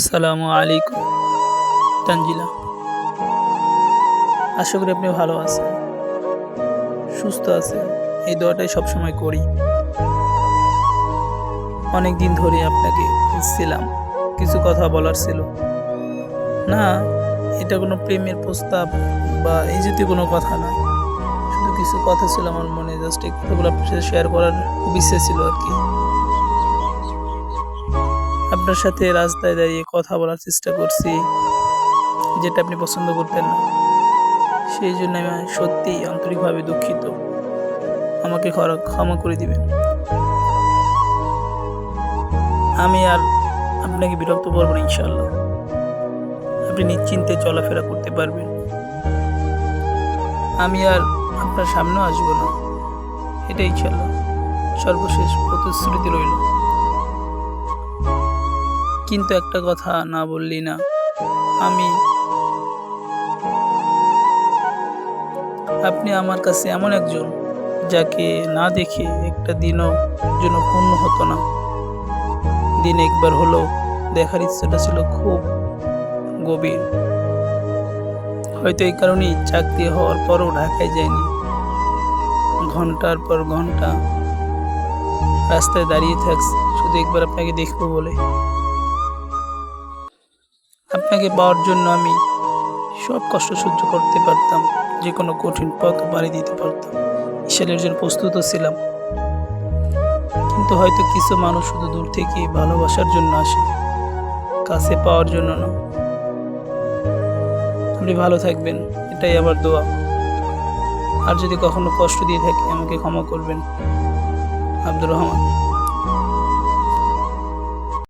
আসসালামু আলাইকুম তানজিলা। আশা করি আপনি ভালো আছেন, সুস্থ আছেন। এই দোয়াটাই সবসময় করি। অনেক দিন ধরে আপনাকে খুঁজছিলাম, কিছু কথা বলার ছিল। না, এটা কোনো প্রেমের প্রস্তাব বা এই জাতীয় কোনো কথা না। শুধু কিছু কথা ছিল আমার মনে, জাস্ট এই কথাগুলো আপনার সাথে শেয়ার করার খুব ইচ্ছে ছিল আর কি। আপনার সাথে রাস্তায় দাঁড়িয়ে কথা বলার চেষ্টা করছি, যেটা আপনি পছন্দ করতেন না। সেই জন্য আমি সত্যিই আন্তরিকভাবে দুঃখিত। আমাকে ক্ষমা করে দিবেন। আমি আর আপনাকে বিরক্ত করব না ইনশাআল্লাহ। আপনি নিশ্চিন্তে চলাফেরা করতে পারবেন। আমি আর আপনার সামনেও আসবো না, এটাই ইনশাআল্লাহ সর্বশেষ প্রতিশ্রুতি রইল। কিন্তু একটা কথা না বললি না, আপনি আমার কাছে এমন একজন, যাকে না দেখে একটা দিনও যেন পূর্ণ হতো না। দিন একবার হলেও দেখার ইচ্ছাটা ছিল খুব গভীর। হয়তো এই কারণেই চাকরি হওয়ার পরও ঢাকায় যায়নি। ঘন্টার পর ঘন্টা রাস্তায় দাঁড়িয়ে থাকছি শুধু একবার আপনাকে দেখবো বলে। আপনাকে পাওয়ার জন্য আমি সব কষ্ট সহ্য করতে পারতাম, যে কোনো কঠিন পথ পাড়ি দিতে পারতাম। ঈশ্বরের জন্য প্রস্তুত ছিলাম। কিন্তু হয়তো কিছু মানুষ শুধু দূর থেকে ভালোবাসার জন্য আসে, কাছে পাওয়ার জন্য না। আপনি ভালো থাকবেন, এটাই আমার দোয়া। আর যদি কখনো কষ্ট দিয়ে থাকি আমাকে ক্ষমা করবেন। আব্দুর রহমান।